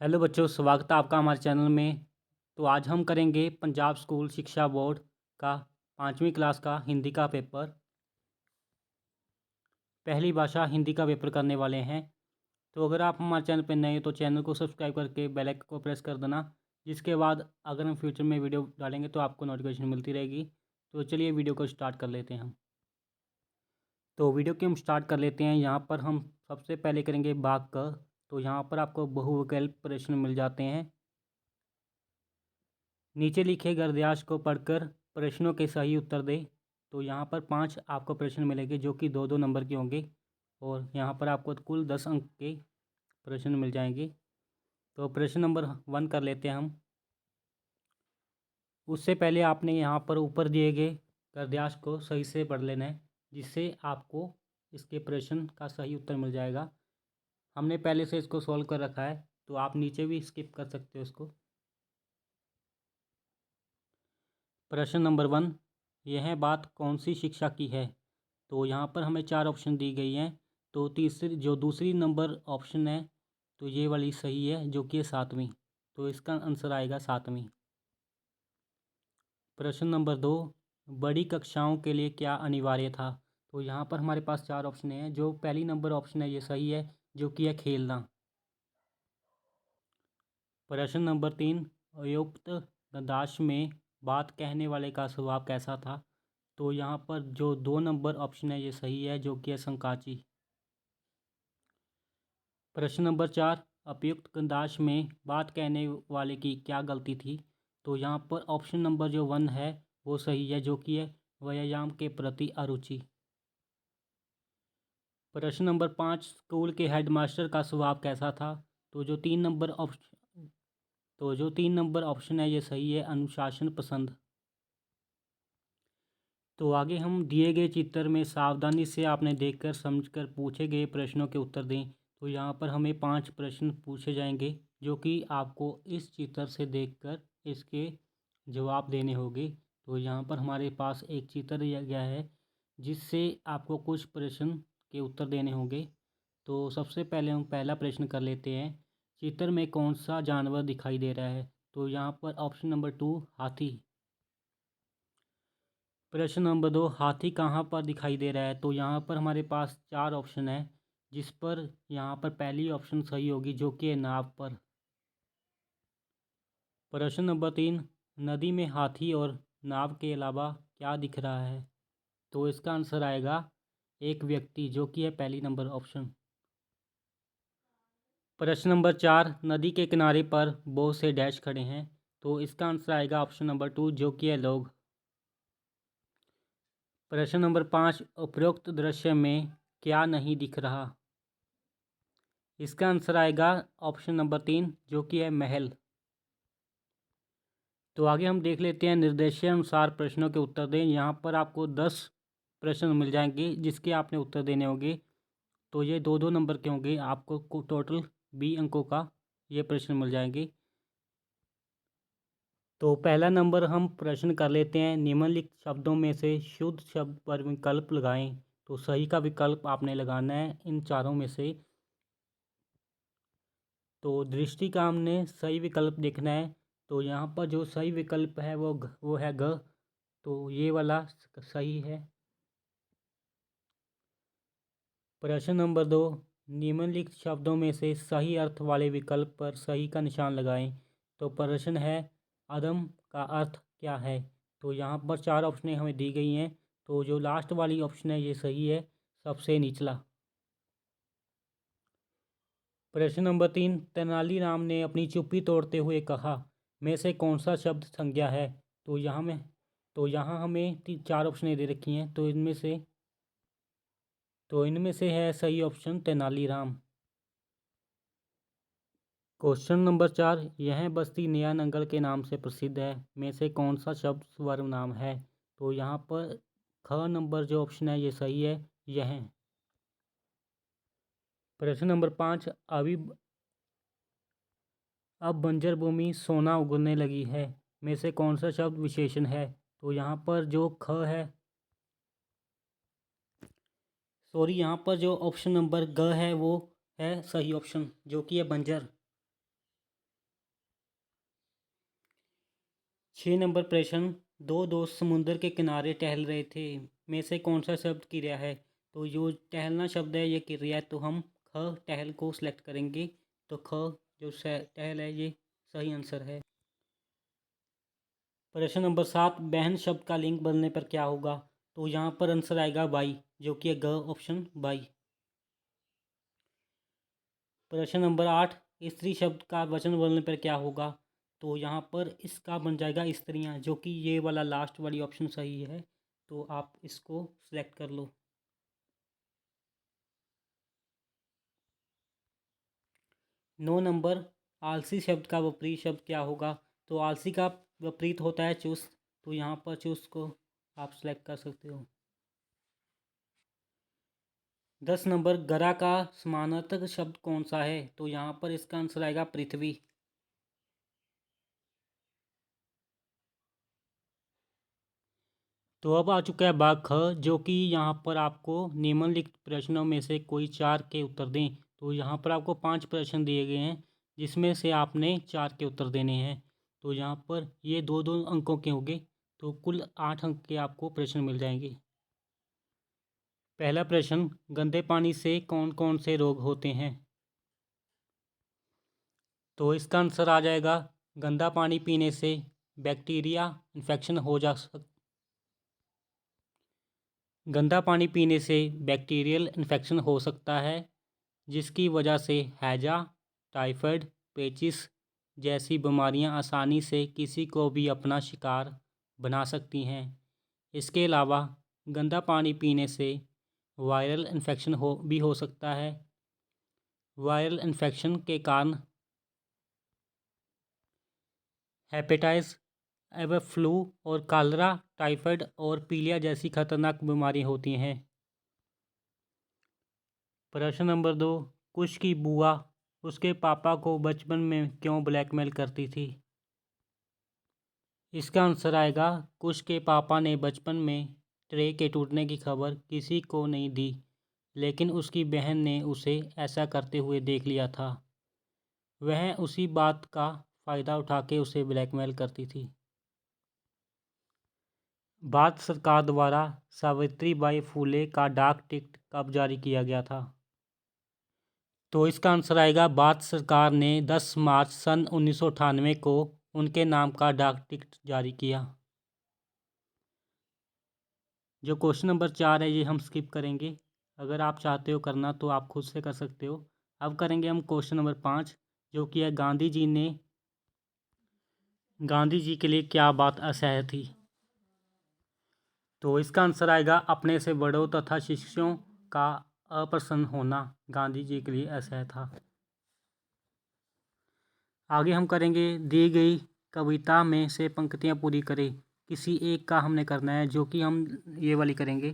Hello बच्चों, स्वागत है आपका हमारे चैनल में। तो आज हम करेंगे पंजाब स्कूल शिक्षा बोर्ड का 5वीं क्लास का हिंदी का पेपर। पहली भाषा हिंदी का पेपर करने वाले हैं। तो अगर आप हमारे चैनल पर नए हैं तो चैनल को सब्सक्राइब करके बेल आइकन को प्रेस कर देना, जिसके बाद अगर हम फ्यूचर में वीडियो डालेंगे तो आपको नोटिफिकेशन मिलती रहेगी। तो चलिए वीडियो को स्टार्ट कर लेते हैं हम। तो वीडियो के हम स्टार्ट कर लेते हैं। यहाँ पर हम सबसे पहले करेंगे भाग क। तो यहाँ पर आपको बहुविकल्प प्रश्न मिल जाते हैं। नीचे लिखे गद्यांश को पढ़कर प्रश्नों के सही उत्तर दें। तो यहाँ पर 5 आपको प्रश्न मिलेंगे जो कि 2-2 नंबर के होंगे, और यहाँ पर आपको कुल 10 अंक के प्रश्न मिल जाएंगे। तो प्रश्न नंबर 1 कर लेते हैं हम। उससे पहले आपने यहाँ पर ऊपर दिए गए गद्यांश को सही से पढ़ लेना है, जिससे आपको इसके प्रश्न का सही उत्तर मिल जाएगा। हमने पहले से इसको सॉल्व कर रखा है, तो आप नीचे भी स्किप कर सकते हो इसको। प्रश्न नंबर 1, यह बात कौन सी शिक्षा की है? तो यहाँ पर हमें 4 ऑप्शन दी गई हैं। तो दूसरी नंबर ऑप्शन है, तो ये वाली सही है, जो कि है 7वीं। तो इसका आंसर आएगा 7वीं। प्रश्न नंबर 2, बड़ी कक्षाओं के लिए क्या अनिवार्य था? तो यहाँ पर हमारे पास 4 ऑप्शन हैं। जो पहली नंबर ऑप्शन है ये सही है, जो कि है खेलना। प्रश्न नंबर 3, उपयुक्त गद्यांश में बात कहने वाले का स्वभाव कैसा था? तो यहाँ पर जो 2 नंबर ऑप्शन है ये सही है, जो कि है संकाची। प्रश्न नंबर 4, उपयुक्त गद्यांश में बात कहने वाले की क्या गलती थी? तो यहाँ पर ऑप्शन नंबर जो 1 है वो सही है, जो कि है व्यायाम के प्रति अरुचि। प्रश्न नंबर 5, स्कूल के हेडमास्टर का स्वभाव कैसा था? तो जो 3 नंबर ऑप्शन है ये सही है, अनुशासन पसंद। तो आगे हम दिए गए चित्र में सावधानी से आपने देखकर समझकर पूछे गए प्रश्नों के उत्तर दें। तो यहाँ पर हमें 5 प्रश्न पूछे जाएंगे, जो कि आपको इस चित्र से देखकर इसके जवाब देने होंगे। तो यहाँ पर हमारे पास एक चित्र दिया गया है, जिससे आपको कुछ प्रश्न के उत्तर देने होंगे। तो सबसे पहले हम पहला प्रश्न कर लेते हैं। चित्र में कौन सा जानवर दिखाई दे रहा है? तो यहाँ पर ऑप्शन नंबर 2 हाथी। प्रश्न नंबर 2, हाथी कहाँ पर दिखाई दे रहा है? तो यहाँ पर हमारे पास 4 ऑप्शन है, जिस पर यहाँ पर पहली ऑप्शन सही होगी, जो कि है नाव पर। प्रश्न नंबर 3, नदी में हाथी और नाव के अलावा क्या दिख रहा है? तो इसका आंसर आएगा एक व्यक्ति, जो कि है पहली नंबर ऑप्शन। प्रश्न नंबर 4, नदी के किनारे पर बहुत से डैश खड़े हैं। तो इसका आंसर आएगा ऑप्शन नंबर 2, जो कि है लोग। प्रश्न नंबर 5, उपरोक्त दृश्य में क्या नहीं दिख रहा? इसका आंसर आएगा ऑप्शन नंबर 3, जो कि है महल। तो आगे हम देख लेते हैं, निर्देशानुसार प्रश्नों के उत्तर दें। यहाँ पर आपको 10 प्रश्न मिल जाएंगे, जिसके आपने उत्तर देने होंगे। तो ये 2-2 नंबर के होंगे। आपको टोटल 20 अंकों का ये प्रश्न मिल जाएंगे। तो पहला नंबर हम प्रश्न कर लेते हैं, निम्नलिखित शब्दों में से शुद्ध शब्द पर विकल्प लगाएं। तो सही का विकल्प आपने लगाना है इन चारों में से। तो दृष्टि का हमने सही विकल्प देखना है। तो यहाँ पर जो सही विकल्प है वो है ग। तो ये वाला सही है। प्रश्न नंबर 2, निम्नलिखित शब्दों में से सही अर्थ वाले विकल्प पर सही का निशान लगाएं। तो प्रश्न है, अदम का अर्थ क्या है? तो यहाँ पर 4 ऑप्शनें हमें दी गई हैं। तो जो लास्ट वाली ऑप्शन है ये सही है, सबसे निचला। प्रश्न नंबर 3, तेनालीराम ने अपनी चुप्पी तोड़ते हुए कहा में से कौन सा शब्द संज्ञा है? तो यहाँ हमें 4 ऑप्शनें दे रखी हैं। तो इनमें से है सही ऑप्शन तेनालीराम। क्वेश्चन नंबर 4, यह बस्ती नया नंगल के नाम से प्रसिद्ध है में से कौन सा शब्द सर्वनाम है? तो यहाँ पर ख नंबर जो ऑप्शन है ये सही है, यह। प्रश्न नंबर 5, अब बंजर भूमि सोना उगने लगी है में से कौन सा शब्द विशेषण है? तो यहाँ पर जो ख है, सॉरी, यहाँ पर जो ऑप्शन नंबर ग है वो है सही ऑप्शन, जो कि है बंजर। 6 नंबर प्रश्न, दो दोस्त समुद्र के किनारे टहल रहे थे, में से कौन सा शब्द क्रिया है? तो जो टहलना शब्द है ये क्रिया है, तो हम ख टहल को सिलेक्ट करेंगे। तो ख जो टहल है ये सही आंसर है। प्रश्न नंबर 7, बहन शब्द का लिंग बनने पर क्या होगा? तो यहाँ पर आंसर आएगा बाई, जो कि है ग ऑप्शन बाई। प्रश्न नंबर 8, स्त्री शब्द का वचन बनने पर क्या होगा? तो यहाँ पर इसका बन जाएगा स्त्रियाँ, जो कि ये वाला लास्ट वाली ऑप्शन सही है। तो आप इसको सिलेक्ट कर लो। 9 नंबर, आलसी शब्द का विपरीत शब्द क्या होगा? तो आलसी का विपरीत होता है चुस्त, तो यहाँ पर चुस्त को आप सिलेक्ट कर सकते हो। 10 नंबर, गरा का समानार्थक शब्द कौन सा है? तो यहाँ पर इसका आंसर आएगा पृथ्वी। तो अब आ चुका है भाग ख, जो कि यहाँ पर आपको निम्नलिखित प्रश्नों में से कोई 4 के उत्तर दें। तो यहाँ पर आपको 5 प्रश्न दिए गए हैं, जिसमें से आपने 4 के उत्तर देने हैं। तो यहाँ पर ये 2-2 अंकों के होंगे, तो कुल 8 अंक के आपको प्रश्न मिल जाएंगे। पहला प्रश्न, गंदे पानी से कौन कौन से रोग होते हैं? तो इसका आंसर आ जाएगा, गंदा पानी पीने से बैक्टीरिया इन्फेक्शन हो जा सक गंदा पानी पीने से बैक्टीरियल इन्फेक्शन हो सकता है, जिसकी वजह से हैजा, टाइफाइड, पेचिस जैसी बीमारियां आसानी से किसी को भी अपना शिकार बना सकती हैं। इसके अलावा गंदा पानी पीने से वायरल इन्फेक्शन भी हो सकता है। वायरल इन्फेक्शन के कारण हेपेटाइटिस एवं फ्लू और कॉलरा, टाइफाइड और पीलिया जैसी खतरनाक बीमारियां होती हैं। प्रश्न नंबर 2, कुश की बुआ उसके पापा को बचपन में क्यों ब्लैकमेल करती थी? इसका आंसर आएगा, कुश के पापा ने बचपन में ट्रे के टूटने की खबर किसी को नहीं दी, लेकिन उसकी बहन ने उसे ऐसा करते हुए देख लिया था। वह उसी बात का फ़ायदा उठा के उसे ब्लैकमेल करती थी। भारत सरकार द्वारा सावित्रीबाई फुले का डाक टिकट कब जारी किया गया था? तो इसका आंसर आएगा, भारत सरकार ने 10 मार्च सन 1998 को उनके नाम का डाक टिकट जारी किया। जो क्वेश्चन नंबर 4 है ये हम स्किप करेंगे। अगर आप चाहते हो करना तो आप खुद से कर सकते हो। अब करेंगे हम क्वेश्चन नंबर 5, जो कि है गांधी जी के लिए क्या बात असह्य थी? तो इसका आंसर आएगा, अपने से बड़ों तथा शिष्यों का अप्रसन्न होना गांधी जी के लिए असह्य था। आगे हम करेंगे, दी गई कविता में से पंक्तियां पूरी करें। किसी एक का हमने करना है, जो कि हम ये वाली करेंगे।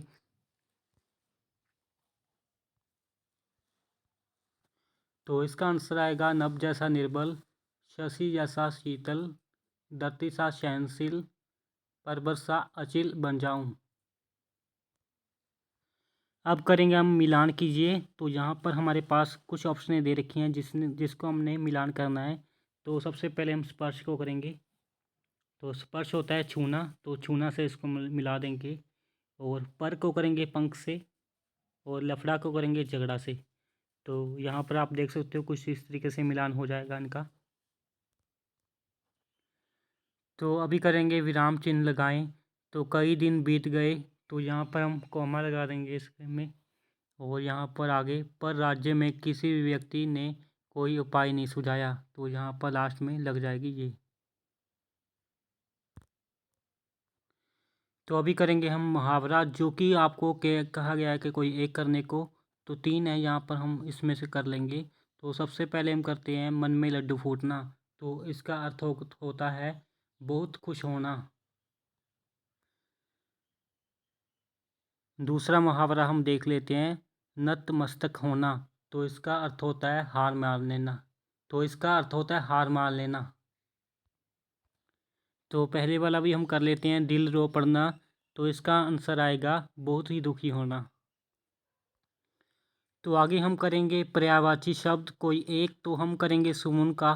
तो इसका आंसर आएगा, नभ जैसा निर्बल, शशि जैसा शीतल, धरती सा सहनशील, पर्वत सा अचिल बन जाऊं। अब करेंगे हम मिलान कीजिए। तो यहाँ पर हमारे पास कुछ ऑप्शनें दे रखी हैं जिसको हमने मिलान करना है। तो सबसे पहले हम स्पर्श को करेंगे। तो स्पर्श होता है छूना, तो छूना से इसको मिला देंगे। और पर को करेंगे पंख से, और लफड़ा को करेंगे झगड़ा से। तो यहाँ पर आप देख सकते हो कुछ इस तरीके से मिलान हो जाएगा इनका। तो अभी करेंगे विराम चिन्ह लगाएं। तो कई दिन बीत गए, तो यहाँ पर हम कॉमा लगा देंगे इसमें। और यहाँ पर आगे, पर राज्य में किसी भी व्यक्ति ने कोई उपाय नहीं सुझाया, तो यहाँ पर लास्ट में लग जाएगी ये। तो अभी करेंगे हम मुहावरा, जो कि आपको कहा गया है कि कोई एक करने को। तो 3 है, यहाँ पर हम इसमें से कर लेंगे। तो सबसे पहले हम करते हैं मन में लड्डू फूटना। तो इसका अर्थ होता है बहुत खुश होना। दूसरा मुहावरा हम देख लेते हैं, नतमस्तक होना। तो इसका अर्थ होता है हार मान लेना। तो पहले वाला भी हम कर लेते हैं, दिल रो पड़ना। तो इसका आंसर आएगा बहुत ही दुखी होना। तो आगे हम करेंगे पर्यायवाची शब्द कोई एक। तो हम करेंगे सुमन का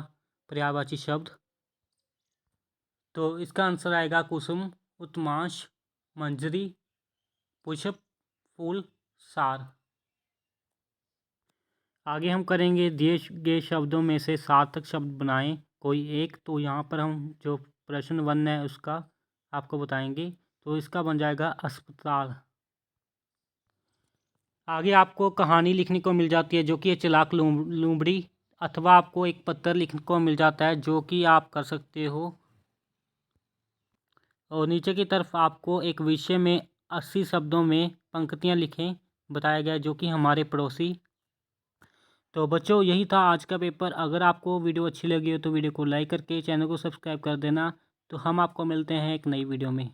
पर्यायवाची शब्द। तो इसका आंसर आएगा कुसुम, उत्मांश, मंजरी, पुष्प, फूल, सार। आगे हम करेंगे दिए गए शब्दों में से सार्थक शब्द बनाएं कोई एक। तो यहाँ पर हम जो प्रश्न 1 है उसका आपको बताएंगे। तो इसका बन जाएगा अस्पताल। आगे आपको कहानी लिखने को मिल जाती है जो कि है चालाक लूमड़ी, अथवा आपको एक पत्र लिखने को मिल जाता है जो कि आप कर सकते हो। और नीचे की तरफ आपको एक विषय में 80 शब्दों में पंक्तियाँ लिखें बताया गया जो कि हमारे पड़ोसी। तो बच्चों यही था आज का पेपर। अगर आपको वीडियो अच्छी लगी हो तो वीडियो को लाइक करके चैनल को सब्सक्राइब कर देना। तो हम आपको मिलते हैं एक नई वीडियो में।